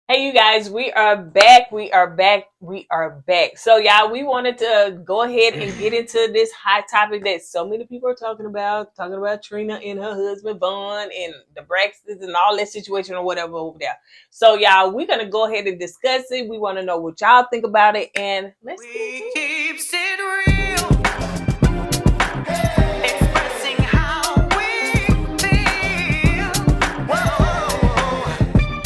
Hey, you guys, we are back. We are back. We are back. So, y'all, we wanted to go ahead and get into this hot topic that so many people are talking about Trina and her husband, Vaughn, and the Braxtons and all that situation or whatever over there. So, y'all, we're going to go ahead and discuss it. We want to know what y'all think about it. And let's get into it. Keeps it real. Expressing how we feel. Whoa.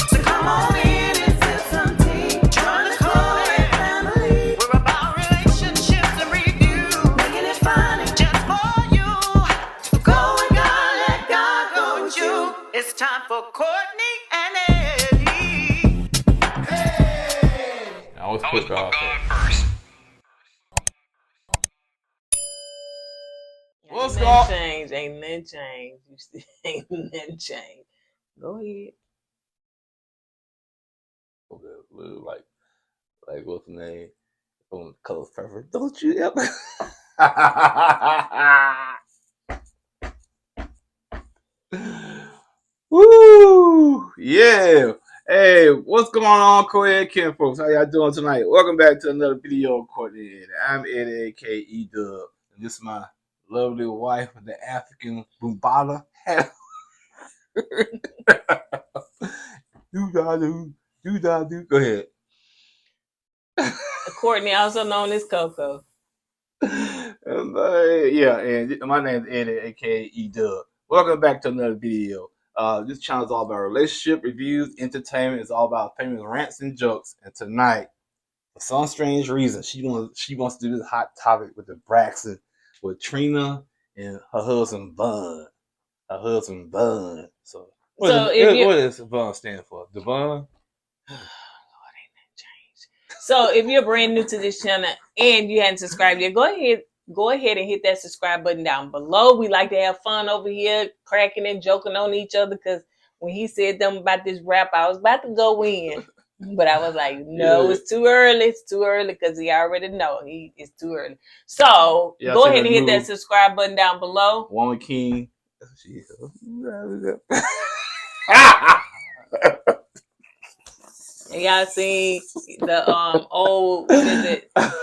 So come on in and sip some tea. Join the KoEd family. We're about relationships and review. Making it fun and just for you. Go and God, let God go with you. It's time for Courtney and Eddie. I always put God first. Ain't What's nothing going? changed. Ain't nothing changed. You still ain't nothing changed. Go ahead. Like what's the name? From Color Purple. Don't you ever? Woo! Yeah. Hey, what's going on, KoEd Ken folks? How y'all doing tonight? Welcome back to another video of Courtney. I'm Eddie, aka Dub. And this is my lovely wife, the African Bumbala. Do. Go ahead. Courtney, also known as Coco. And my name is Eddie, aka E-Dub. Welcome back to another video. This channel is all about relationship reviews, entertainment. It's all about famous rants and jokes. And tonight, for some strange reason, she wants to do this hot topic with the Braxton, with Trina and her husband Vaughn. So what does Vaughn stand for? Devon? So if you're brand new to this channel and you hadn't subscribed yet, go ahead and hit that subscribe button down below. We like to have fun over here, cracking and joking on each other, because when he said them about this rap, I was about to go in. But I was like, no, It's too early. It's too early because he already know it's too early. So go ahead and hit that subscribe button down below. Woman King. And y'all seen the old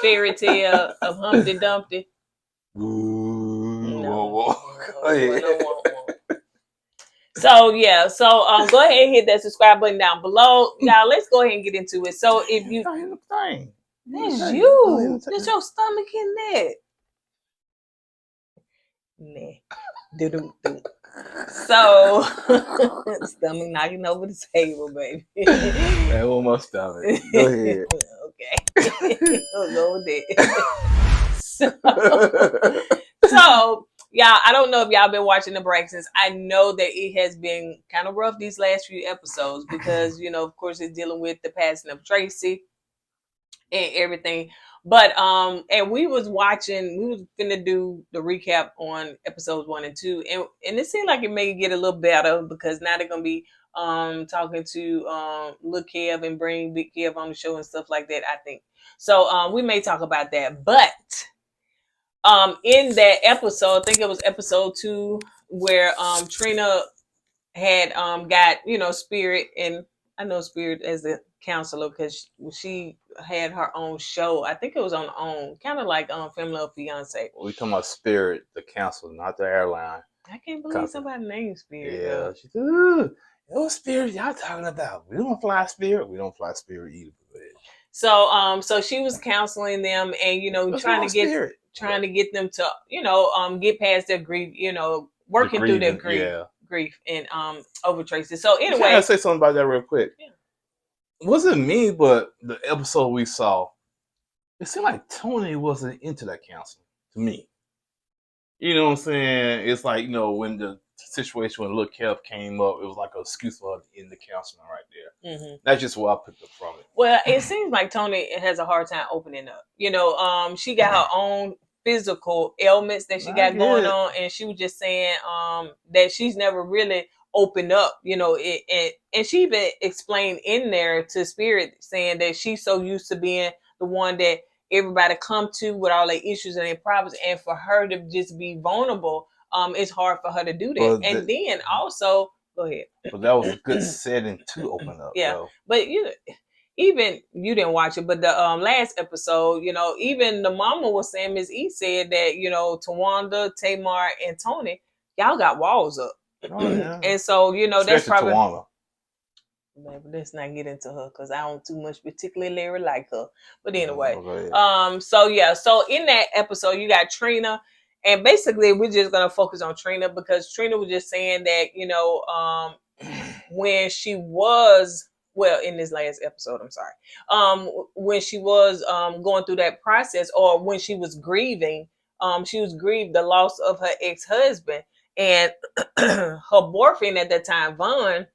fairy tale of Humpty Dumpty? No. So yeah, go ahead and hit that subscribe button down below. Y'all, let's go ahead and get into it. So if you that's you. That's your stomach in that. Nah. So stomach knocking over the table, baby. Man, one more stomach. Go ahead. Okay. We'll go with it. So y'all, I don't know if y'all been watching the Braxtons. I know that it has been kind of rough these last few episodes because, of course, it's dealing with the passing of Tracy and everything. But and we was finna do the recap on episodes 1 and 2, and it seemed like it may get a little better because now they're gonna be talking to Lil Kev and bring Big Kev on the show and stuff like that, I think. So we may talk about that. But in that episode, I think it was episode 2, where Trina had got Spirit, and I know Spirit as a counselor because she had her own show. I think it was on OWN, kind of like Family of Fiance. We talking about Spirit, the counselor, not the airline. I can't believe somebody named Spirit. Yeah, she said, "It was Spirit y'all talking about. We don't fly Spirit. We don't fly Spirit either." So she was counseling them, and trying to get them to get past their grief, working through their grief and over Tracy. So anyway, can I say something about that real quick? Yeah. It wasn't me, but the episode we saw, it seemed like Tony wasn't into that counseling to me. You know what I'm saying? It's like, when the situation when Lil Kev came up, it was like an excuse for her to end the counseling right there. Mm-hmm. That's just what I picked up from it. Well, it seems like Tony has a hard time opening up. She got her own physical ailments that she got going on, and she was just saying that she's never really opened up, and she even explained in there to Spirit, saying that she's so used to being the one that everybody come to with all their issues and their problems, and for her to just be vulnerable, it's hard for her to do that. And then also Go ahead. But that was a good setting to open up, Yeah, though. but even you didn't watch it, but the last episode, even the mama was saying, Miss E said that Tawanda, Tamar, and Tony, y'all got walls up, Oh, yeah. and so that's Especially probably. Tawana. But let's not get into her because I don't too much particularly like her. But anyway, Okay. so in that episode you got Trina, and basically we're just gonna focus on Trina because Trina was just saying that when she was in this last episode, I'm sorry, when she was going through that process, or when she was grieving, she was grieved the loss of her ex-husband, and her boyfriend at that time, Vaughn.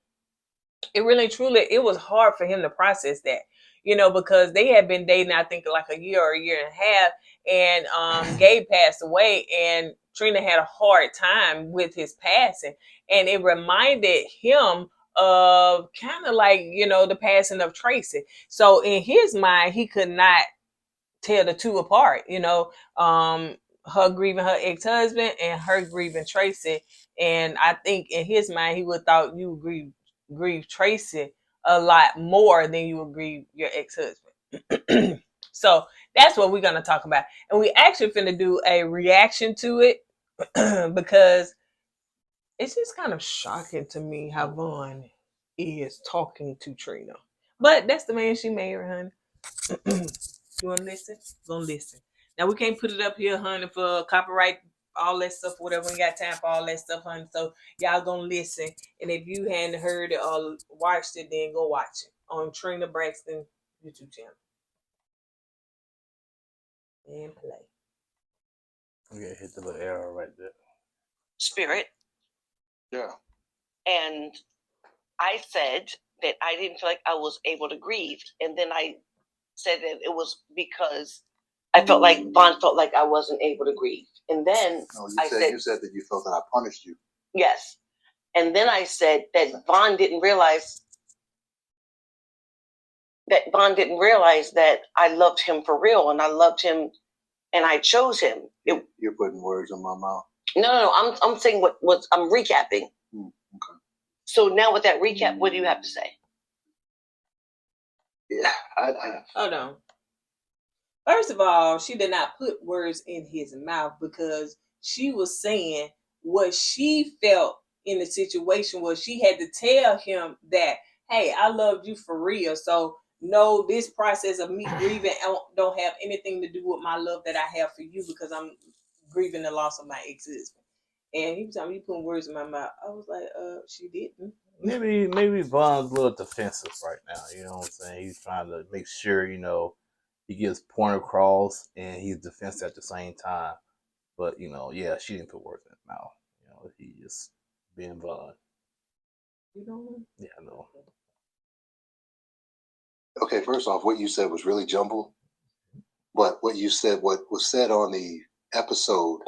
It really truly, it was hard for him to process that, because they had been dating, I think, like a year or a year and a half, and Gabe passed away, and Trina had a hard time with his passing, and it reminded him of kind of like the passing of Tracy. So in his mind, he could not tell the two apart, her grieving her ex-husband and her grieving Tracy. And I think in his mind, he would thought you would grieve Tracy a lot more than you would grieve your ex-husband. So that's what we're going to talk about. And we actually finna do a reaction to it because it's just kind of shocking to me how Vaughn is talking to Trina. But that's the man she married, honey. You want to listen? Gonna listen. Now we can't put it up here, honey, for copyright, all that stuff, whatever. We got time for all that stuff, honey. So y'all gonna listen. And if you hadn't heard it or watched it, then go watch it on Trina Braxton YouTube channel. And play. Yeah, hit the little arrow right there. Spirit. Yeah. And I said that I didn't feel like I was able to grieve. And then I said that it was because I felt like Vaughn felt like I wasn't able to grieve. And then you said that you felt that I punished you. Yes. And then I said that Vaughn didn't realize that I loved him for real, and I loved him and I chose him. You're putting words in my mouth. No. I'm saying what I'm recapping. Okay. So now with that recap, what do you have to say? Yeah, Hold on. First of all, she did not put words in his mouth because she was saying what she felt in the situation was she had to tell him that, hey, I loved you for real. So no, this process of me grieving don't have anything to do with my love that I have for you because I'm grieving the loss of my ex-husband. And he was telling me, you putting words in my mouth. I was like, she didn't. Maybe Vaughn's a little defensive right now. You know what I'm saying? He's trying to make sure, he gets point across and he's defensive at the same time. But, yeah, she didn't put words in his mouth. He just being Vaughn. You know? Yeah, I know. Okay, first off, what you said was really jumbled. But what was said on the episode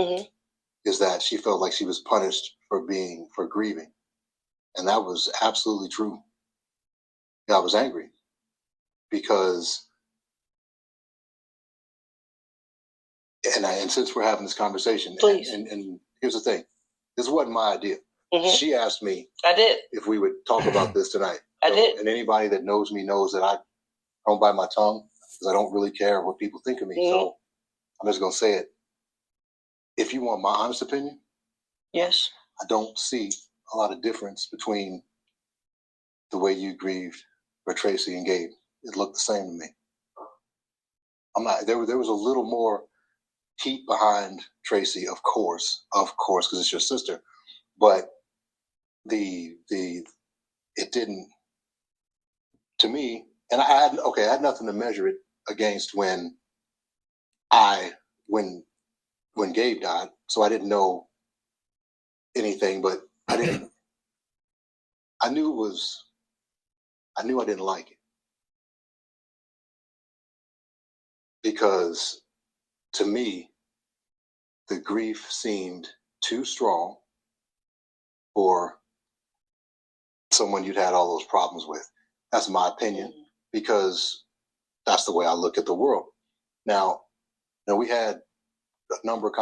is that she felt like she was punished for grieving. And that was absolutely true. Yeah, I was angry because, and since we're having this conversation, and here's the thing, this wasn't my idea. She asked me, I did, if we would talk about this tonight. I did. And anybody that knows me knows that I don't bite my tongue because I don't really care what people think of me. So I'm just gonna say it. If you want my honest opinion, yes, I don't see a lot of difference between the way you grieved for Tracy and Gabe. It looked the same to me. I'm not. There was a little more heat behind Tracy, of course, because it's your sister. But it didn't, to me. And I had nothing to measure it against when Gabe died, so I didn't know anything. But I knew I didn't like it because to me the grief seemed too strong for someone you'd had all those problems with. That's my opinion because that's the way I look at the world. Now we had a number of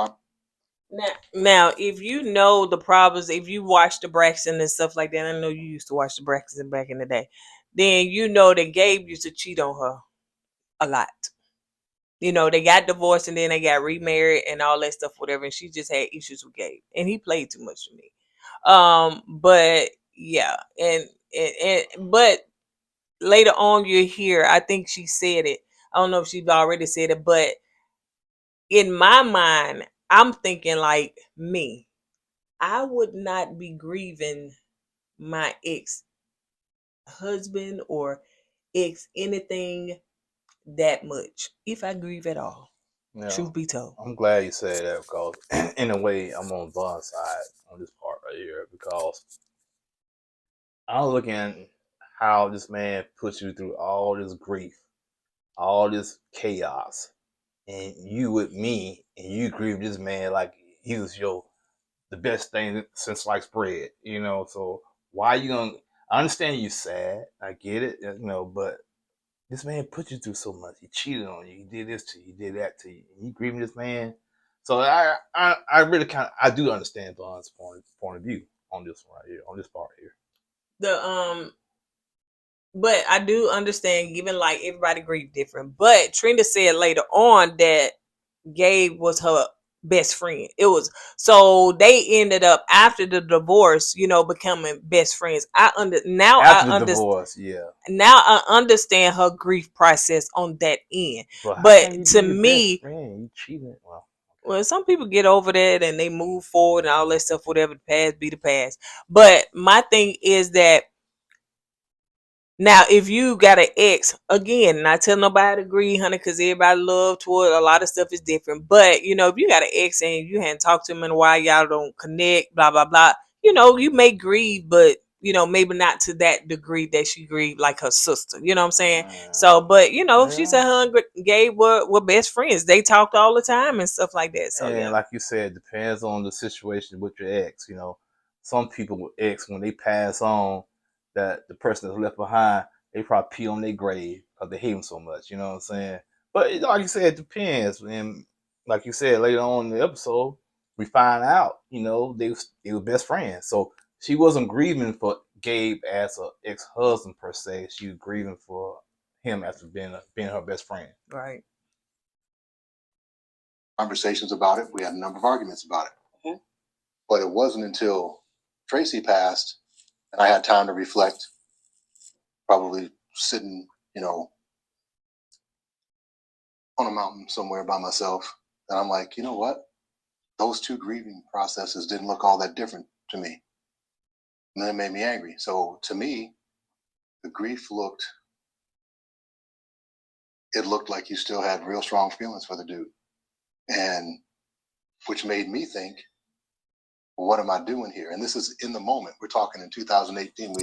Now, if you know the problems, if you watch the Braxton and stuff like that, I know you used to watch the Braxton back in the day, then you know that Gabe used to cheat on her a lot. You know, they got divorced and then they got remarried and all that stuff, whatever. And she just had issues with Gabe, and he played too much for me. But yeah, but later on you hear, I think she said it. I don't know if she's already said it, but in my mind, I'm thinking like me. I would not be grieving my ex husband or ex anything that much if I grieve at all. Yeah, Truth be told. I'm glad you said that because, in a way, I'm on Von's side on this part right here because I'm looking at how this man puts you through all this grief, all this chaos, and you with me, and you grieve this man like he was the best thing since sliced bread, you know. So why you gonna? I understand you sad, I get it, you know, but this man put you through so much. He cheated on you. He did this to you. He did that to you. And you grieving this man. So I really I do understand Vaughn's point of view on this one right here, on this part here. But I do understand, given like everybody grieve different. But Trina said later on that Gabe was her best friend. It was so they ended up after the divorce, becoming best friends. After the divorce, yeah. Now I understand her grief process on that end. But to me, best friend, you cheated. Well, some people get over that and they move forward and all that stuff, whatever, the past be the past. But my thing is that now, if you got an ex, again, not tell nobody to agree, honey, because everybody love toward a lot of stuff is different. But, if you got an ex and you hadn't talked to him in a while, y'all don't connect, blah, blah, blah, you may grieve, but, maybe not to that degree that she grieved like her sister. You know what I'm saying? So, but, she said her and Gabe were best friends. They talked all the time and stuff like that. So, and like you said, depends on the situation with your ex. Some people with ex, when they pass on, that the person that's left behind, they probably pee on their grave because they hate them so much. You know what I'm saying? But like you said, it depends. And like you said later on in the episode, we find out, they were best friends. So she wasn't grieving for Gabe as an ex-husband per se. She was grieving for him after being her best friend. Right. Conversations about it. We had a number of arguments about it. Mm-hmm. But it wasn't until Tracy passed and I had time to reflect, probably sitting, on a mountain somewhere by myself. And I'm like, you know what? Those two grieving processes didn't look all that different to me. And then it made me angry. So to me, the grief looked like you still had real strong feelings for the dude. And which made me think, well, what am I doing here? And this is in the moment. We're talking in 2018.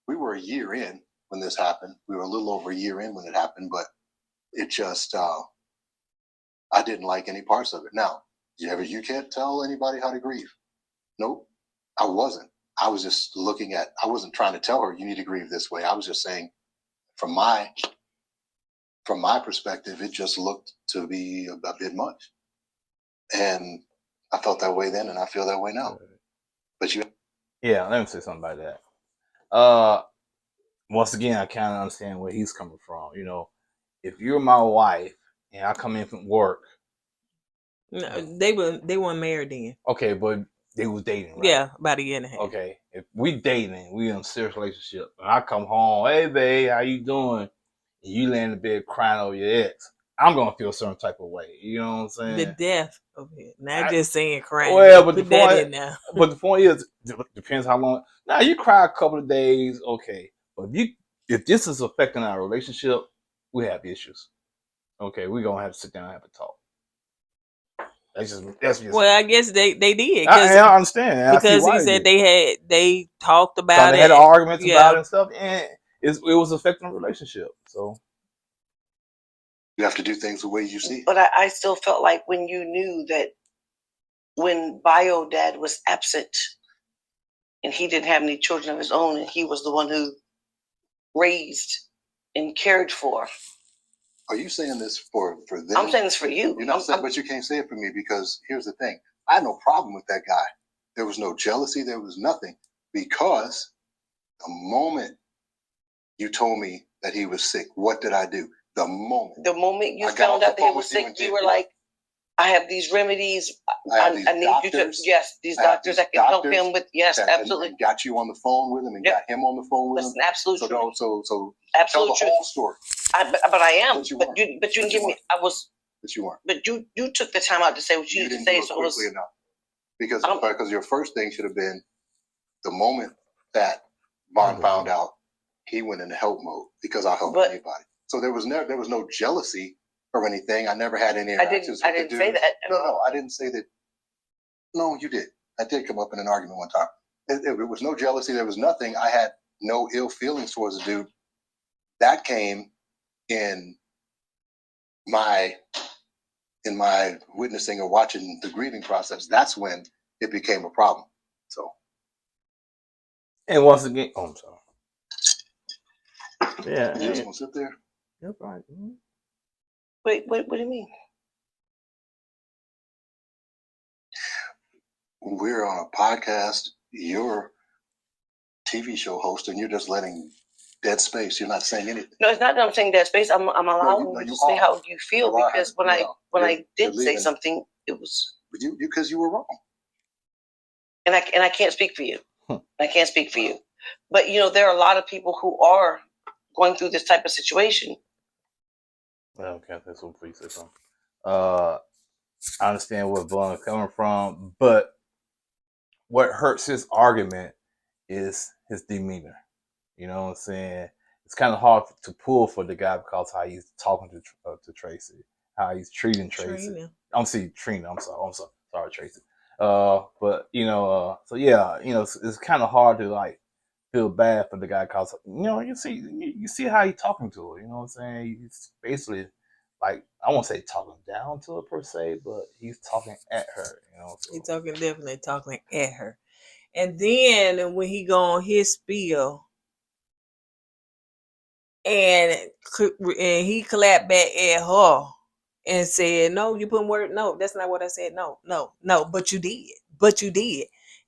We were a year in when this happened. We were a little over a year in when it happened, but it just, I didn't like any parts of it. Now, you can't tell anybody how to grieve. Nope, I wasn't. I was just I wasn't trying to tell her you need to grieve this way. I was just saying from my perspective, it just looked to be a bit much. And I felt that way then and I feel that way now. But yeah, let me say something about that. Once again, I kind of understand where he's coming from. If you're my wife and I come in from work, no, they weren't married then. Okay, but they was dating, right? Yeah, about a year and a half. Okay, if we dating, we in a serious relationship, and I come home, hey babe, how you doing? And you lay in the bed crying over your ex, I'm gonna feel a certain type of way. You know what I'm saying? The death of it, not just saying crying. Well, but put that in now. But the point is, depends how long. Now you cry a couple of days, okay. But if this is affecting our relationship, we have issues. Okay, we're gonna have to sit down and have a talk. That's just. Well, I guess they did. I understand because he said they talked about it. They had arguments about it and stuff, and it was affecting the relationship. So you have to do things the way you see. But I still felt like when you knew that when Bio Dad was absent and he didn't have any children of his own, and he was the one who raised and cared for. Are you saying this for them? I'm saying this for you. You're not saying, but you can't say it for me because here's the thing. I had no problem with that guy. There was no jealousy. There was nothing, because the moment you told me that he was sick, what did I do? The moment you I got found off out the that he phone was with you sick, and you did were this, like, I have these remedies. I need you to, doctors. these I have doctors these that can help doctors him with, yes, and absolutely. got you on the phone with him and got him on the phone with That's him. an absolute So truth. tell Absolute the truth. whole story. But I am. But you But weren't. you But didn't you give me. weren't. I was. But you weren't. But you took the time out to say what you You needed to didn't say. do it So it was. quickly enough. Because your first thing should have been the moment that Bond found out, he went into help mode, because I'll help anybody. So there was no jealousy or anything. I never had any interactions I with the didn't dude. say that. No, I didn't say that. No, you did. That did come up in an argument one time. It was no jealousy. There was nothing. I had no ill feelings towards the dude. That came in my witnessing or watching the grieving process. That's when it became a problem. So. And once again, I'm sorry. Yeah. You just gonna sit there? Yep, right. Wait, what do you mean? We're on a podcast. You're TV show host, and you're just letting dead space. You're not saying anything. No, it's not that I'm saying that space. I'm allowing you to say how you feel, because when I did say something, it was because you were wrong. And I can't speak for you. I can't speak for you. But there are a lot of people who are going through this type of situation. Okay, that's what please say something. I understand where Vaughn is coming from, but what hurts his argument is his demeanor. You know what I'm saying? It's kind of hard to pull for the guy because how he's talking to Tracy, how he's treating Tracy. Trina. I'm sorry, Tracy. But so yeah, it's kind of hard to like feel bad for the guy because you see how he's talking to her. You know what I'm saying? He's basically like, I won't say talking down to her per se, but he's talking at her. So. He's definitely talking at her. And then when he go on his spiel, and he clapped back at her and said, "No, you putting word. No, that's not what I said. No, but you did."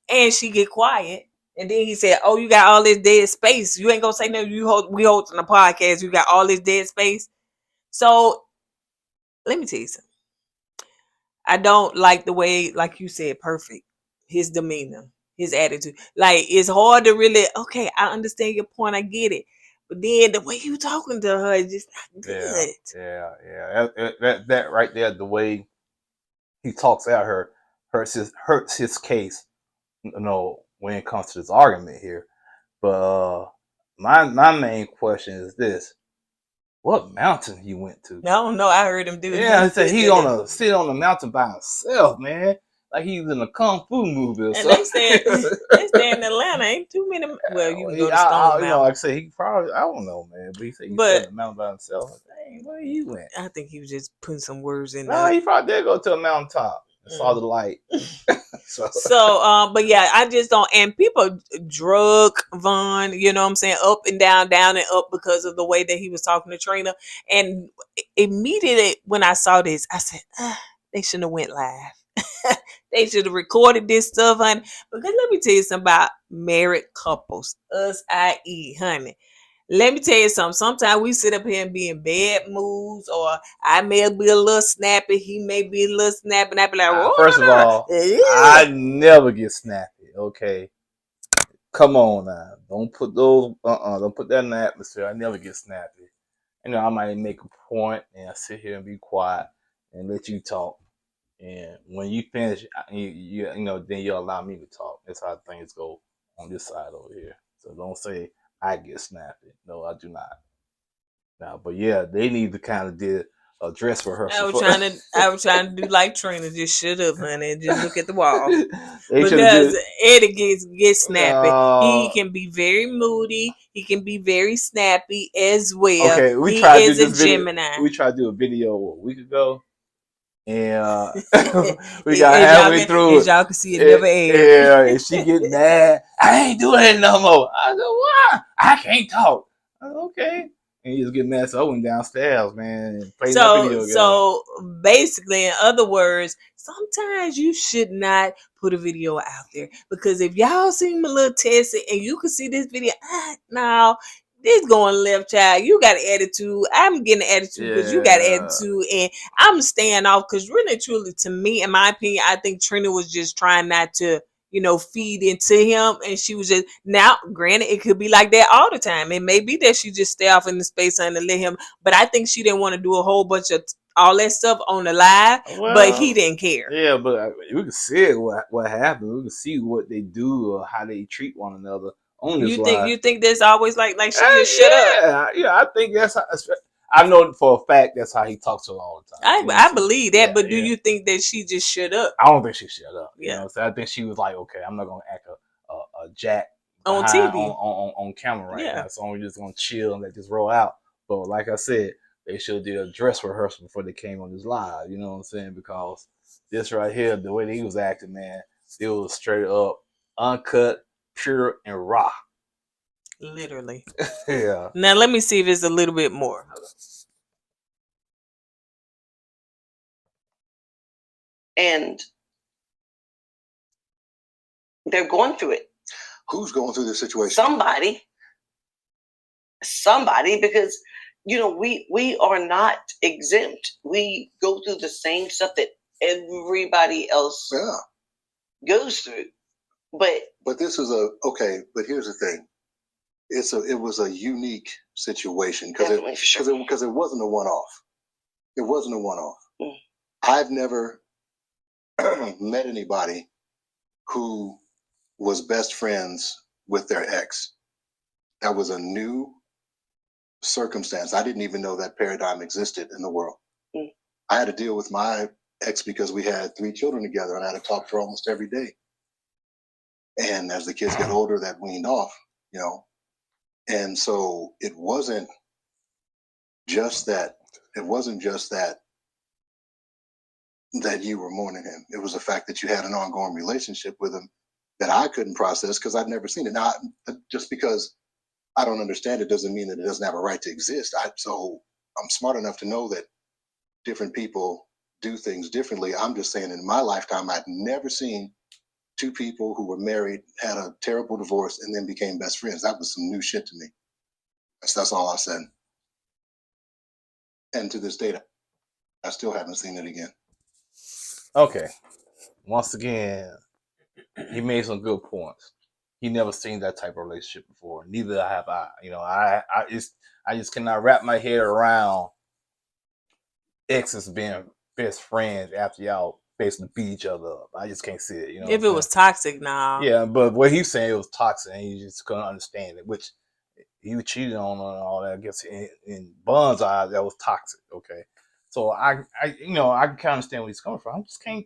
And she get quiet. And then he said, "Oh, you got all this dead space. You ain't gonna say no. We hosting a podcast. You got all this dead space." So let me tell you something. I don't like the way, like you said, perfect. His demeanor, his attitude. Like, it's hard to really, okay, I understand your point. I get it. But then the way you talking to her is just not good. Yeah. That right there, the way he talks at her hurts his case, when it comes to this argument here. But my main question is this: what mountain he went to? I don't know. I heard him do it. Yeah, he said he gonna sit on the mountain by himself, man. Like he's in a kung fu movie or And something. they stay in Atlanta. Ain't too many. Well, you can go to Stone Mountain. Like I said, he probably, I don't know, man. But he said he sat on the mountain by himself. Dang, where he went? I think he was just putting some words in No, there. he probably did go to a mountaintop and saw the light. But yeah, I just don't. And people drug Vaughn, you know what I'm saying, up and down and up because of the way that he was talking to Trina. And immediately when I saw this, I said, they shouldn't have went live. They should have recorded this stuff, honey. Because let me tell you something about married couples, us, i.e., honey. Let me tell you something. Sometimes we sit up here and be in bad moods, or I may be a little snappy. He may be a little snappy. And I be like, first of all, I never get snappy. Okay, come on now. Don't put those. Don't put that in the atmosphere. I never get snappy. I might make a point and I sit here and be quiet and let you talk. And when you finish, then you'll allow me to talk. That's how things go on this side over here. So don't say I get snappy. No, I do not. Now, but yeah, they need to kind of did a dress rehearsal. I was trying to do like Trina, just shut up, honey, and just look at the wall. Because Eddie gets snappy. He can be very moody. He can be very snappy as well. Okay, we tried to do this Gemini. We tried to do a video a week ago. And we got halfway through it. Y'all can see it never aired. Yeah, and she get mad. I ain't doing it no more. I said, why? I can't talk. I said, okay. and you just get mad. So I went downstairs, man, and played that video game. So basically, in other words, sometimes you should not put a video out there, because if y'all seem a little testy and you can see this video, now this going left, child. You got an attitude. I'm getting an attitude because you got an attitude, and I'm staying off. Because really, truly, to me, in my opinion, I think Trina was just trying not to, feed into him, and she was just, now granted, it could be like that all the time. It may be that she just stay off in the space and let him, but I think she didn't want to do a whole bunch of all that stuff on the live, but he didn't care. Yeah, but we can see what happened. We can see what they do or how they treat one another on this live. You think there's always like she just shut up? Yeah, I think that's how, I know for a fact that's how he talks to her all the time. I believe that, but do you think that she just shut up? I don't think she shut up. Yeah. You know, so I think she was like, okay, I'm not gonna act a jack on TV on camera right now, so I'm just gonna chill and let this roll out. But like I said, they should do a dress rehearsal before they came on this live. You know what I'm saying? Because this right here, the way that he was acting, man, it was straight up uncut, pure, and raw. Literally. Yeah. Now let me see if it's a little bit more. And they're going through it. Who's going through this situation? Somebody, because we are not exempt. We go through the same stuff that everybody else goes through. But this is but here's the thing. It was a unique situation because it wasn't a one-off. It wasn't a one-off. Mm. I've never met anybody who was best friends with their ex. That was a new circumstance. I didn't even know that paradigm existed in the world. Mm. I had to deal with my ex because we had 3 children together, and I had to talk to her almost every day. And as the kids got older, that weaned off, And so it wasn't just that. It wasn't just that you were mourning him. It was the fact that you had an ongoing relationship with him that I couldn't process because I'd never seen it. Now, just because I don't understand it doesn't mean that it doesn't have a right to exist. So I'm smart enough to know that different people do things differently. I'm just saying in my lifetime, I'd never seen 2 people who were married, had a terrible divorce, and then became best friends. That was some new shit to me. That's all I said. And to this date, I still haven't seen it again. Okay. Once again, he made some good points. He never seen that type of relationship before. Neither have I. I just cannot wrap my head around exes being best friends after y'all basically beat each other up. I just can't see it. If it was toxic, nah. Yeah, but what he's saying, it was toxic, and he just couldn't understand it. Which he was cheating on and all that. I guess in Bun's eyes, that was toxic. Okay, so I can kind of understand where he's coming from. I just can't.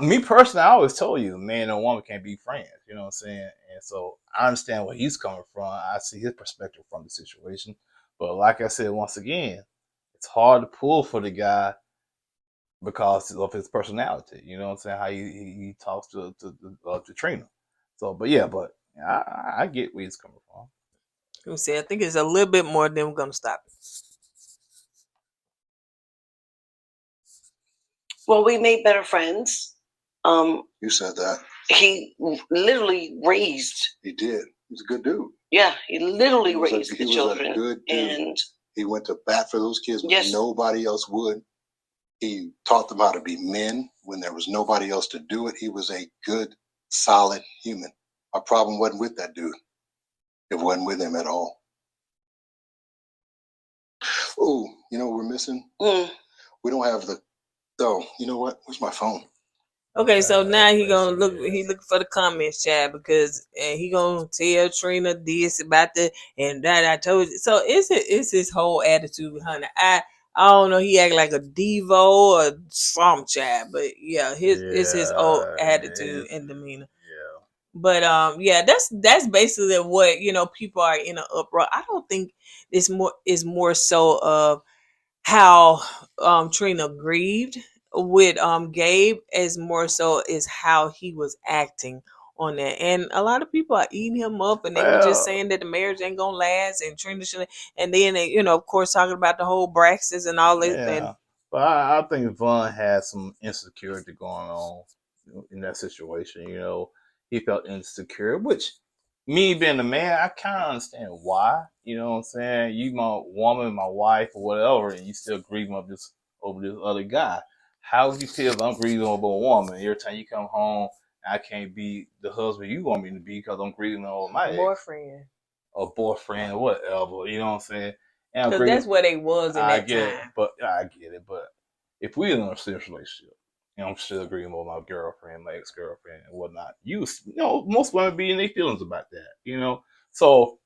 Me personally, I always told you, man and woman can't be friends. You know what I'm saying? And so I understand where he's coming from. I see his perspective from the situation. But like I said, once again, it's hard to pull for the guy because of his personality. You know what I'm saying? How he talks to Trina. So, but I get where he's coming from. Let me see. I think it's a little bit more than we're gonna stop it. Well, we made better friends. You said that. He literally raised. He did. He's a good dude. Yeah, he literally raised the children. He was a good dude. And he went to bat for those kids when nobody else would. He taught them how to be men when there was nobody else to do it. He was a good, solid human. Our problem wasn't with that dude. It wasn't with him at all. Oh, you know what we're missing? Mm. We don't have the... Oh, you know what? Where's my phone? Okay, so now he gonna look. He looking for the comments, Chad, because he gonna tell Trina this about the and that. I told you. So it's his whole attitude, honey. I don't know. He act like a divo or some Chad, but it's his whole attitude and demeanor. Yeah. But that's basically what people are in an uproar. I don't think it's more so of how Trina grieved with Gabe as more so is how he was acting on that. And a lot of people are eating him up, and they were just saying that the marriage ain't gonna last, and Trina should. And then they, of course, talking about the whole Braxtons and all this. Yeah. And But I think Vaughn had some insecurity going on in that situation. He felt insecure, which me being a man, I kind of understand why. You know what I'm saying? You my woman, my wife, or whatever, and you still grieving over this other guy. How would you feel if I'm grieving over a woman? Every time you come home, I can't be the husband you want me to be because I'm grieving over my boyfriend or boyfriend or whatever. You know what I'm saying? Because that's where they was in that time. I get it. But if we in a serious relationship, I'm still agreeing with my girlfriend, my ex-girlfriend, and whatnot. Most women be in their feelings about that. So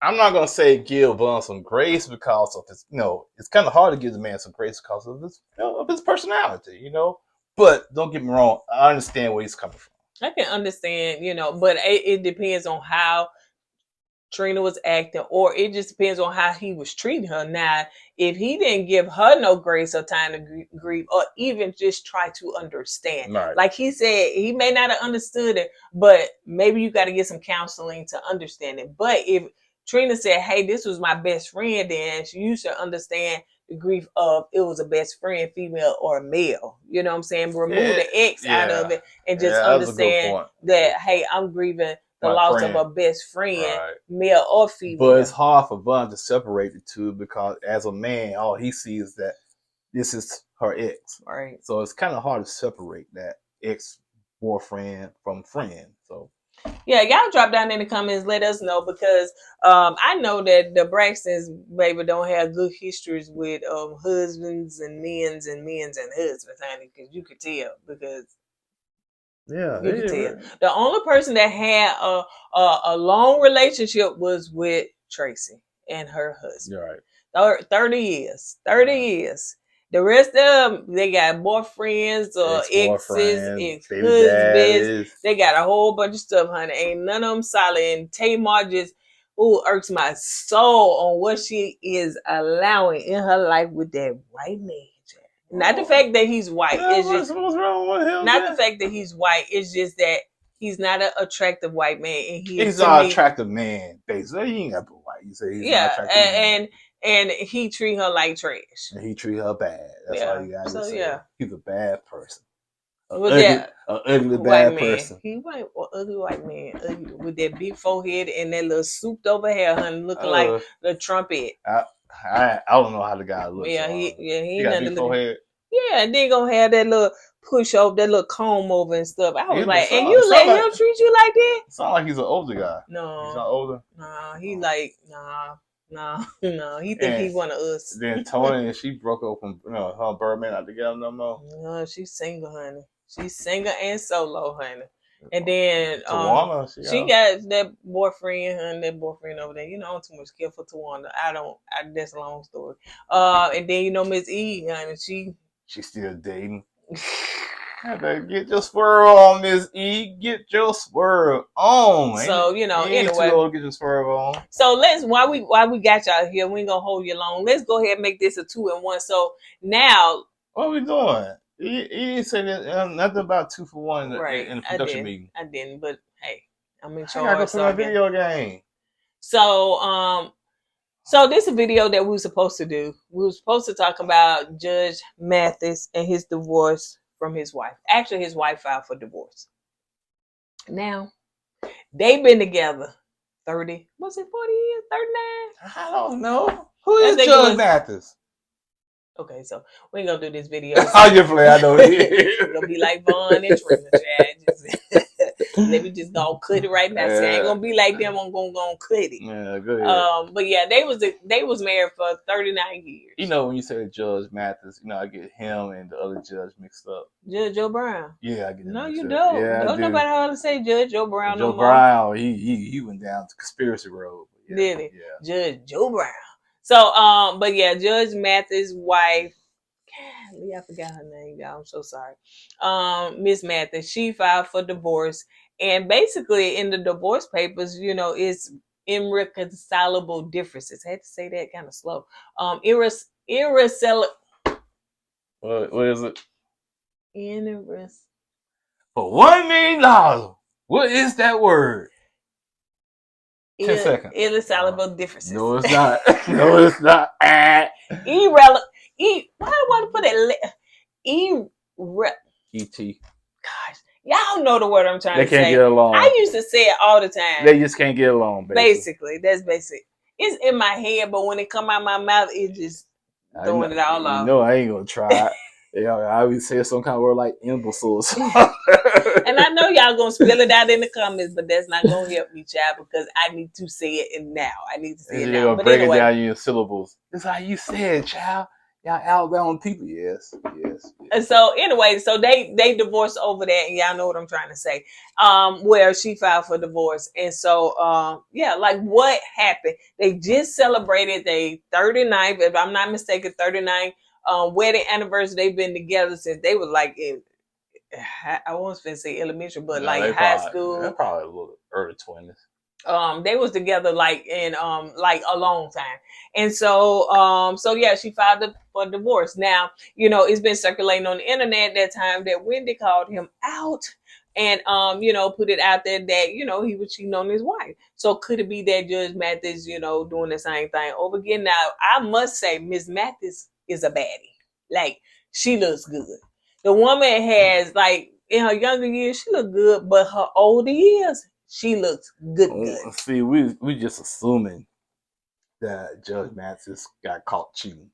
I'm not gonna say give some grace because of his. It's kind of hard to give the man some grace because of his personality. But don't get me wrong, I understand where he's coming from. I can understand, but it depends on how Trina was acting, or it just depends on how he was treating her. Now, if he didn't give her no grace or time to grieve, or even just try to understand, right. Like he said, he may not have understood it, but maybe you got to get some counseling to understand it. But if Trina said, "Hey, this was my best friend," then you should understand the grief of it was a best friend, female or male. You know what I'm saying? Remove the X out of it and just understand that, hey, I'm grieving the loss of a best friend, right, male or female. But it's hard for Vaughn to separate the two because as a man, all he sees is that this is her ex. Right. So it's kind of hard to separate that ex-boyfriend from friend. So yeah, y'all drop down in the comments, let us know, because I know that the Braxtons, baby, don't have good histories with husbands and men's and husbands, honey, because you could tell, because yeah, you could tell. The only person that had a long relationship was with Tracy and her husband. Right. 30 years. 30 years. The rest of them, they got boyfriends or exes, ex-husbands. They got a whole bunch of stuff, honey. Ain't none of them solid. And Tamar just irks my soul on what she is allowing in her life with that white man. Not the fact that he's white. It's just what's wrong with him? Not the fact that he's white. It's just that he's not an attractive white man, and he's not an attractive man. Basically, he ain't got to be white. You say he's not attractive man. And he treat her like trash. And he treat her bad. That's all you got to say. Yeah. He's a bad person. An ugly bad person. He white or ugly white man, ugly, with that big forehead and that little souped over hair, honey, looking like the trumpet. I don't know how the guy looks. Yeah, he got nothing big forehead. Yeah, and then gonna have that little push over, that little comb over and stuff. I was like, and you let him treat you like that? Sound like he's an older guy. No, he's not older. Nah, he like no. He think he's one of us. Then Tony and she broke up from her and Birdman not together no more. No, she's single, honey. She's single and solo, honey. And then Tawana, she got that boyfriend, honey, that boyfriend over there. I don't too much care for Tawana. That's a long story. And then Miss E, honey, she's still dating. Get your swerve on, Miss E. Get your swerve on. So anyway, too old to get your swerve on. So while we got y'all here, we ain't gonna hold you long. Let's go ahead and make this a 2-in-1. So now, what are we doing? He didn't say nothing about 2 for 1 in the production meeting. I didn't, but hey, I'm in charge. I gotta go play my video game. So this is a video that we were supposed to do. We were supposed to talk about Judge Mathis and his divorce from his wife. Actually, his wife filed for divorce. Now, they've been together 30, was it 40 years? 39? I don't know. Who is Judge Mathis? Okay, so we ain't gonna do this video. How you play? I know it. We're gonna be like Vaughn and Trina, Chad. Let me just go cut it right now. So I ain't gonna be like them. I'm gonna cut it. Yeah, go ahead. But yeah, they was married for 39 years. When you say Judge Mathis, I get him and the other judge mixed up. Judge Joe Brown. Yeah, I get him. No, you don't. Yeah, don't nobody ought to say Judge Joe Brown. Joe Brown, he went down the conspiracy road. Yeah, did he? Yeah. Judge Joe Brown. So, but yeah, Judge Mathis' wife. I forgot her name, y'all. I'm so sorry. Miss Mathis, she filed for divorce, and basically in the divorce papers, it's irreconcilable differences. I had to say that kind of slow. Irreconcilable. What is it? For $1 million. What is that word? 10 seconds. Irresolvable differences. No, it's not. No, it's not. Irrelevant. Why do I want to put it? E.T. Gosh, y'all know the word I'm trying They to say. can't get along. I used to say it all the time. They just can't get along, basically. That's basic. It's in my head, but when it come out my mouth, it just throwing it all off. No, I ain't gonna try it. Yeah, I would say some kind of word like imbeciles. And I know y'all gonna spill it out in the comments, but that's not gonna help me, child, because I need to say it now. I need to say it now. But break anyway, it down in syllables. That's how you say it, child. Y'all Alabama people, yes. And so anyway, so they divorced over that, and y'all know what I'm trying to say. Where she filed for divorce, and so yeah, like what happened? They just celebrated their 39th, if I'm not mistaken, 39th wedding anniversary. They've been together since they was like in, I was going to say elementary, but like high school. They're probably a little early 20s. They was together like in like a long time. And so so yeah, she filed for divorce. Now, you know, it's been circulating on the internet that time that Wendy called him out and you know, put it out there that, you know, he was cheating on his wife. So could it be that Judge Mathis, you know, doing the same thing over again? Now, I must say Miss Mathis is a baddie. Like, she looks good. The woman has, like, in her younger years, she looked good, but her older years, she looks good. See, we just assuming that Judge Mathis got caught cheating.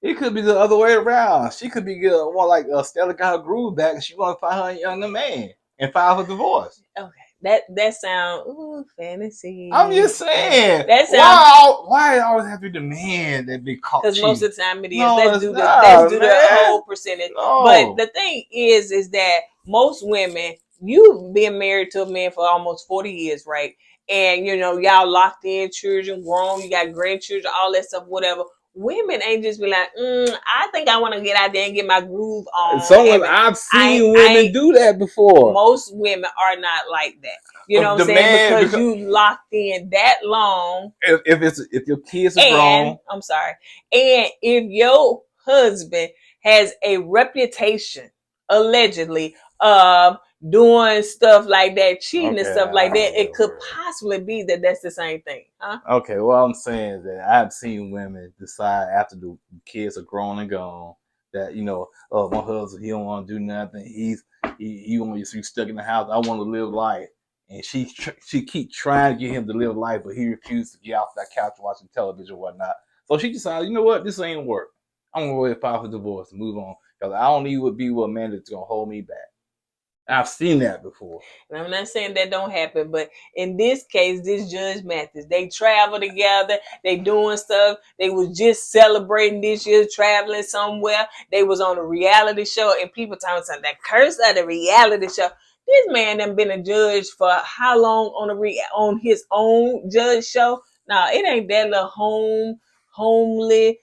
It could be the other way around. She could be more like Stella got her groove back and she want to find her younger man and file for divorce. Okay, that sound fantasy. I'm just saying. That sound, why it always have to be the man that be caught cheating? Because most of the time it is. No, let's do the whole percentage. No. But the thing is that most women, you've been married to a man for almost 40 years, right? And you know, y'all locked in, children grown, you got grandchildren, all that stuff, whatever. Women ain't just be like, I think I want to get out there and get my groove on. I've seen women do that before. Most women are not like that. You know what I'm saying? Because you locked in that long. If your kids are grown. I'm sorry. And if your husband has a reputation, allegedly, of doing stuff like that, cheating and stuff like that, it could possibly be that that's the same thing. Huh? Okay, well, I'm saying is that I've seen women decide after the kids are grown and gone that, you know, my husband, he don't want to do nothing. He wants to be stuck in the house. I want to live life. And she keep trying to get him to live life, but he refused to get off that couch watching television or whatnot. So she decided, you know what, this ain't work. I'm going to go ahead and file for divorce and move on. Because I don't need to be with a man that's going to hold me back. I've seen that before. And I'm not saying that don't happen, but in this case, this Judge Mathis, they travel together, they doing stuff. They was just celebrating this year, traveling somewhere. They was on a reality show, and people talking about that curse of the reality show. This man done been a judge for how long on his own judge show? Nah, it ain't that little homely,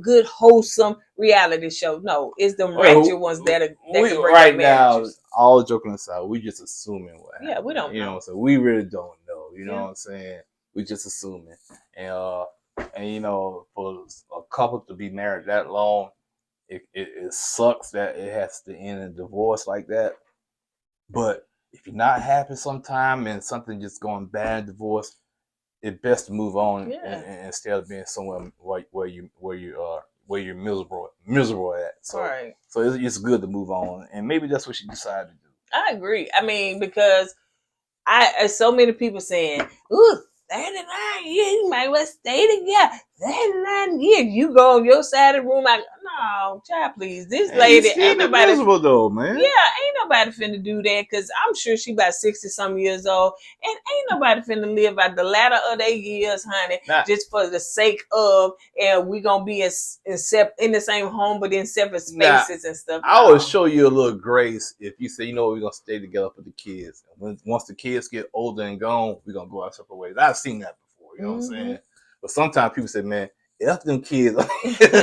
good, wholesome reality show. No, it's them ratchet ones that can break right now, all joking aside, we just assuming what happened. Yeah, we don't know. You know, so we really don't know. You know what I'm saying? We just assuming. And you know, for a couple to be married that long, it sucks that it has to end in divorce like that. But if you're not happy sometime and something just going bad in divorce, it's best to move on instead of being somewhere where you're miserable at. So, so it's good to move on, and maybe that's what she decided to do. I agree. I mean, because so many people saying, "Ooh, 39 years, you might well stay together. 39 years, you go on your side of the room." No, child, please. This lady ain't nobody miserable though, man. Yeah, ain't nobody finna do that, because I'm sure she about 60-some years old, and ain't nobody finna live out the latter of their years, honey, just for the sake of, and we gonna be in the same home but in separate spaces and stuff. I would show you a little grace if you say, you know, we're gonna stay together for the kids. Once the kids get older and gone, we're gonna go our separate ways. I've seen that before, you know what I'm saying? But sometimes people say, man, F them kids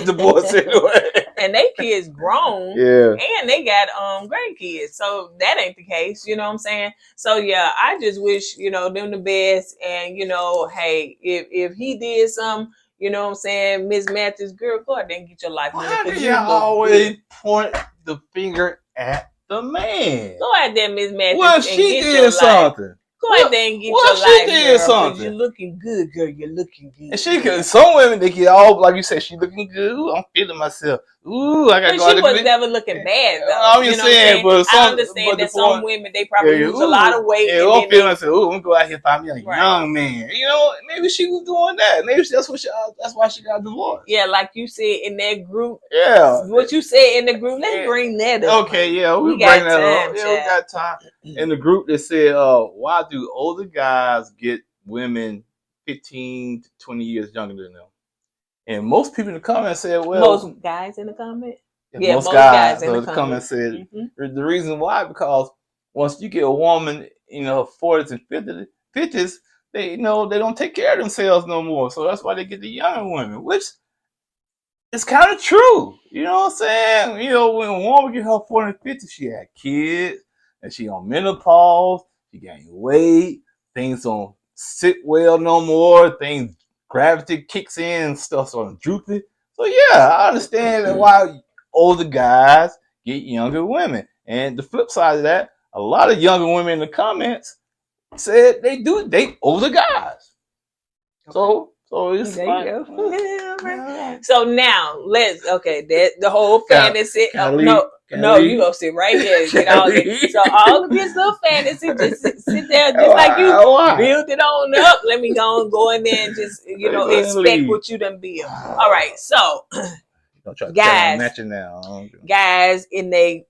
divorce anyway. And they kids grown, and they got grandkids, so that ain't the case, you know what I'm saying? So yeah, I just wish, you know, them the best, and you know, hey, if he did something, you know what I'm saying, Miss Mathis, girl, go ahead and get your life. Why do you always point the finger at the the man. Go out there, Miss Mathis, Well, and she get your did life. something. Go out there and get Well, your she life, did girl. 'Cause something. you're looking good, girl. You're looking good. And she could. Some women they get all like you said. She looking good. Ooh, I'm feeling myself. Ooh, I gotta But go out she there. was never looking bad though. I'm You just know what I'm saying, saying? but some, I understand that some women they probably lose a lot of weight. Yeah, And I'm then feeling myself. Ooh, I'm gonna go out here and find me a Right. young man. You know, maybe she was doing that. Maybe that's what that's why she got divorced. yeah, like you said in that group. Yeah. What you said in the group, let's bring that up. Okay, yeah, we got bring that time, up. Yeah, we got time. In the group that said, why do older guys get women 15 to 20 years younger than them? And most people in the comments said, well, most guys in the comment. yeah, most guys in so the the comments comment said the reason why, because once you get a woman, in her 40s and 50s, they they don't take care of themselves no more. So that's why they get the younger women, which is kind of true. You know what I'm saying? You know, when a woman get her 40 and 50, she had kids, and she on menopause, she gained weight, things don't sit well no more, things gravity kicks in and stuff sort of droopy. So yeah, I understand why older guys get younger women. And the flip side of that, a lot of younger women in the comments said they do date older guys. So it's there like, you go. So now the whole fantasy. Can I leave? You gonna sit right here. Get all that. So all of this little fantasy, just sit there, just like you build it on up. Let me go in there and just expect what you done build. All right, so guys in they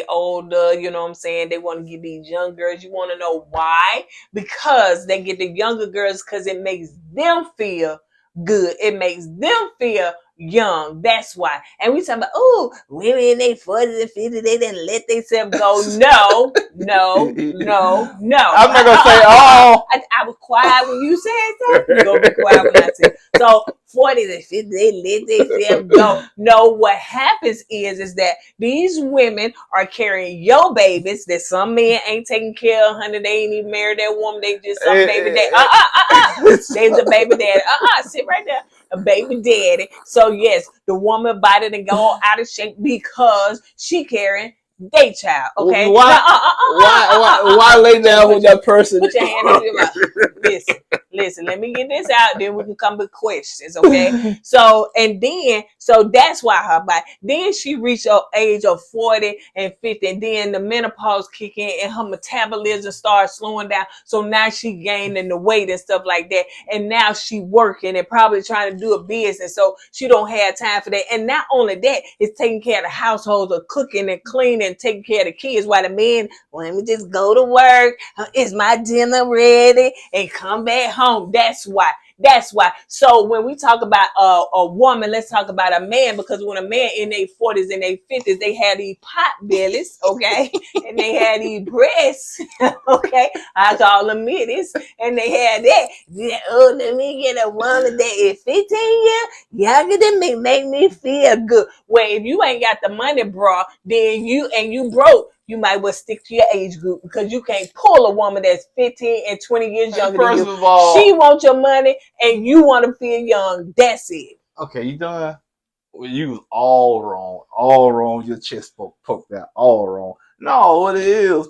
older, you know what I'm saying? They want to get these young girls. You want to know why? Because they get the younger girls because it makes them feel good. It makes them feel young. That's why. And we talking about, oh, women in their 40s and 50s, they didn't let themselves go. No. I'm not gonna say I was quiet when you said something. You're gonna be quiet when I said. So 40s and 50s, they let themselves go. No, what happens is that these women are carrying your babies that some men ain't taking care of, honey. They ain't even married that woman. They just some baby daddy. They's a baby daddy. Sit right there. A baby daddy. So yes, the woman body done go out of shape because she carrying their child. Okay. Why lay down with that person? Put your hand up your mouth. Listen, let me get this out, then we can come with questions, okay? So that's why her body. Then she reached the age of 40 and 50, and then the menopause kick in and her metabolism starts slowing down. So now she gaining the weight and stuff like that. And now she working and probably trying to do a business. So she don't have time for that. And not only that, it's taking care of the household, or cooking and cleaning, taking care of the kids, while the men, well, let me just go to work. Is my dinner ready? And come back home. That's why. So when we talk about a woman, let's talk about a man, because when a man in their 40s and their 50s, they had these pot bellies, okay? And they had these breasts, okay? I call them middies. And they had that. Oh, let me get a woman that is 15 years younger than me, make me feel good. Well, if you ain't got the money, bro, then you broke. You might well stick to your age group, because you can't pull a woman that's 15 and 20 years younger than you. First of all, she wants your money and you want to feel young. That's it. Okay, you done? Well, you was all wrong. Your chest poked out, all wrong. No, what it is,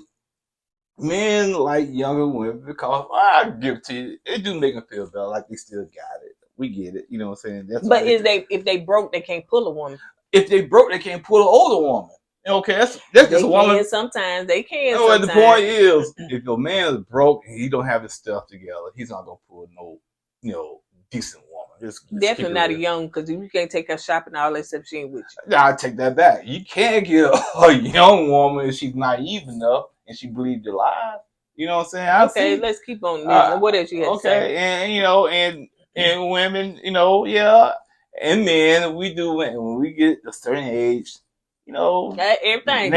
men like younger women because I give it to you, it do make them feel better, like they still got it. We get it, you know what I'm saying? That's but if they broke, they can't pull a woman. If they broke, they can't pull an older woman. Okay, that's just a woman. Sometimes they can. No, the point is, if your man is broke and he don't have his stuff together, he's not gonna pull no, decent woman. It's definitely not a young, because you can't take her shopping all that stuff. She ain't with you. Nah, I take that back. You can't get a young woman if she's naive enough and she believes your lies. You know what I'm saying? Let's keep on this. What else you had to say? And women, and men, we do when we get a certain age. Everything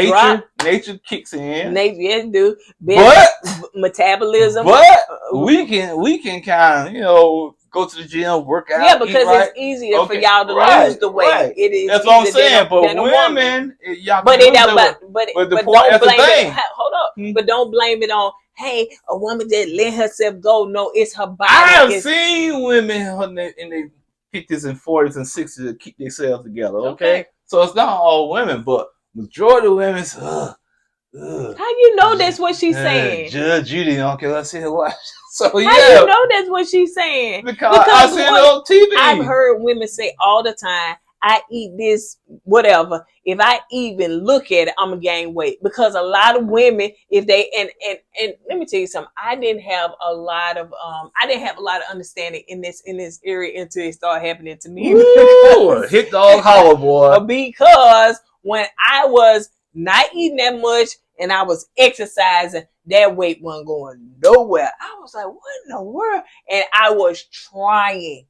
nature kicks in. Nature do, but metabolism. But we can kind of go to the gym, work out. Yeah, because it's easier for y'all to lose the weight. Right. It is. That's what I'm saying. But women, y'all. But don't blame it. Hold up. But don't blame it on. Hey, a woman that let herself go. No, it's her body. I have seen women in their 50s and 40s and 60s that keep themselves together. Okay. So it's not all women, but majority of women, ugh. How you know that's what she's saying? Judge Judy don't care. I said what? So yeah. How you know that's what she's saying? Because I seen it on TV. I've heard women say all the time, I eat this, whatever. If I even look at it, I'm gonna gain weight. Because a lot of women, if they and let me tell you something, I didn't have a lot of understanding in this area until it started happening to me. Ooh, hit dog hollow, boy. Because when I was not eating that much and I was exercising, that weight wasn't going nowhere. I was like, what in the world? And I was trying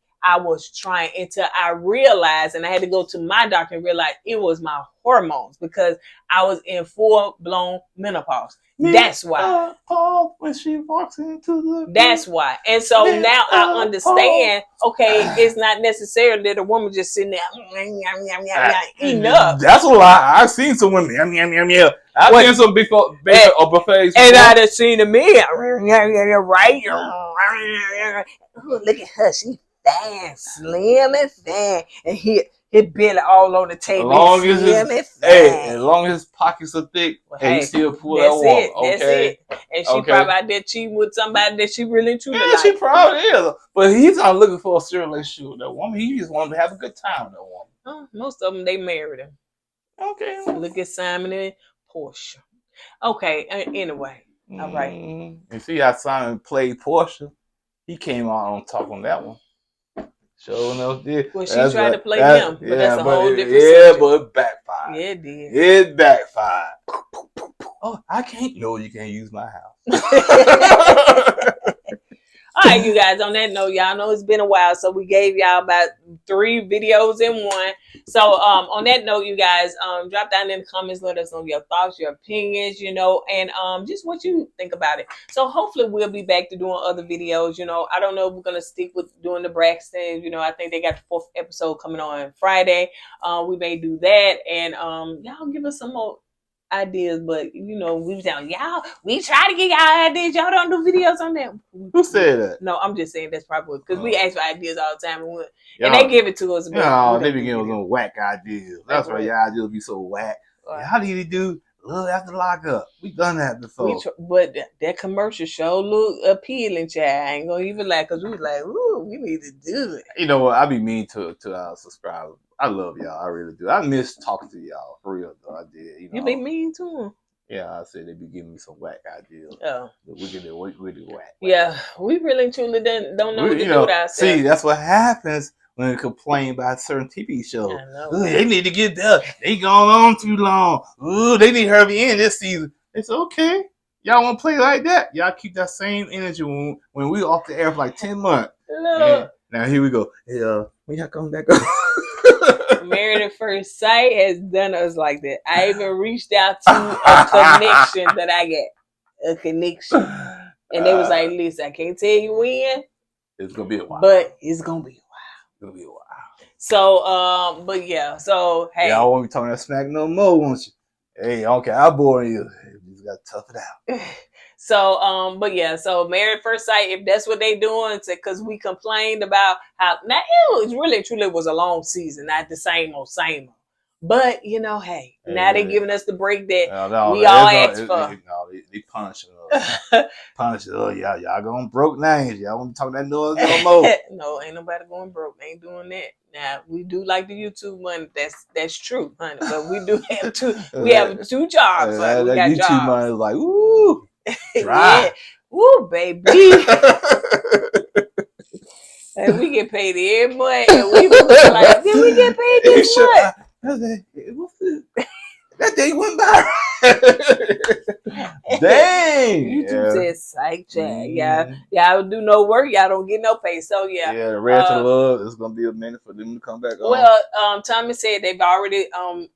until I realized, and I had to go to my doctor and realize it was my hormones because I was in full-blown menopause. That's why. When she walks into the That's why. And so now I understand, okay, it's not necessarily that a woman just sitting there eating up. That's a lie. I've seen some women. Yeah. I've seen some before buffets. And I'd have seen the men, right? Oh, look at her. She fat, slim and fat. And his belly all on the table. As long as his pockets are thick, he still pull that walk. Okay. That's it. And she probably out there cheating with somebody that she really truly Yeah, likes. she probably is. But he's not looking for a serious relationship with that woman. He just wanted to have a good time with that woman. Oh, most of them, they married him. Okay. Look at Simon and Portia. Okay, anyway. All right. You see how Simon played Portia? He came out on top on that one. Sure enough, did. Well, she tried to play him, but that's a whole different subject. subject. But it backfired. Yeah, it did. It backfired. Oh, I can't. No, you can't use my house. All right, you guys, on that note, y'all know it's been a while, so we gave y'all about 3 videos in one. So on that note, you guys, drop down in the comments, let us know your thoughts, your opinions, and just what you think about it. So hopefully we'll be back to doing other videos. I don't know if we're going to stick with doing the Braxtons. I think they got the 4th episode coming on Friday. We may do that, and y'all give us some more ideas, but we tell y'all, we try to get y'all ideas. Y'all don't do videos on that. Who said that? No, I'm just saying that's probably because we ask for ideas all the time, and they give it to us. But they be giving us some whack ideas. That's why y'all ideas be so whack. How do you do Love After Lockup? We done that before. But that commercial show look appealing, child. I ain't gonna even lie, because we was like, ooh, we need to do it. You know what? I be mean to our subscribers. I love y'all. I really do. I miss talking to y'all. For real, though. I did. You be mean to them? Yeah, I said they be giving me some whack ideas. Oh. We get really whack. Yeah, we really truly don't know what to do with ourselves. See, that's what happens when we complain about certain TV shows. They need to get there. They going on too long. Ooh, they need to hurry in this season. It's okay. Y'all want to play like that? Y'all keep that same energy when we off the air for like 10 months. Now here we go. Hey, when y'all come back up? Married at First Sight has done us like that. I even reached out to a connection that I got. A connection. And they was like, listen, I can't tell you when. It's going to be a while. But it's going to be a while. It's going to be a while. So, but yeah. So, hey. Y'all won't be talking that smack no more, won't you? Hey, okay, I'll bore you. You just got to tough it out. So, but yeah, so Married at First Sight, if that's what they doing, because we complained about how, now it was really, truly was a long season, not the same old. But, hey, now they giving us the break that we all asked for. They punishing us. Punishing us. Y'all going broke names. Y'all want to talk that noise no more. No, ain't nobody going broke. They ain't doing that. Now, we do like the YouTube money. That's true, honey. But we do have we have 2 jobs. Honey. We got YouTube jobs. money is like, ooh. Dry. Yeah. Woo, baby. And we get paid every month. And we was like, did we get paid this month? That day went by. Dang. YouTube said, psych, Chad. Y'all do no work. Y'all don't get no pay. So, yeah. Yeah, the Red to Love, it's going to be a minute for them to come back on. Well, Tommy said they've already,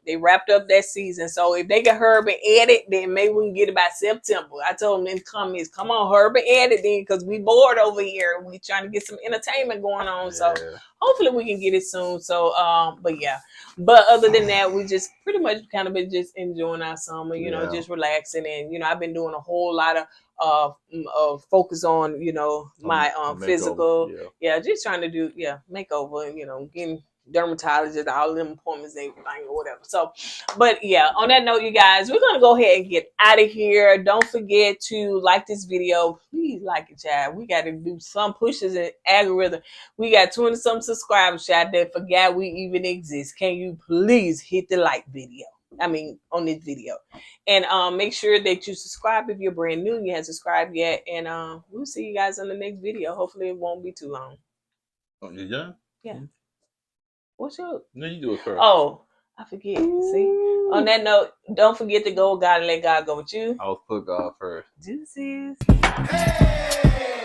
they wrapped up that season. So, if they can hurry and edit, then maybe we can get it by September. I told them in the comments, come on, hurry and edit then, because we bored over here. We trying to get some entertainment going on. Yeah. So, hopefully we can get it soon. So, but yeah. But other than that, we just pretty much kind of been just enjoying our summer, just relaxing. And, I've been doing a whole lot of focus on, my physical. Yeah, just trying to do, makeover, getting dermatologist, all them appointments, everything or whatever. So, but yeah, on that note, you guys, we're gonna go ahead and get out of here. Don't forget to like this video. Please like it, child. We got to do some pushes in algorithm. We got 20 some subscribers, child, that forgot we even exist. Can you please hit the like video? I mean, on this video, and make sure that you subscribe if you're brand new. You haven't subscribed yet, and we'll see you guys on the next video. Hopefully, it won't be too long. Oh, you done? Yeah. What's your? No, you do it first. Oh, I forget. See. On that note, don't forget to go with God and let God go with you. I was put God first. Deuces. Hey!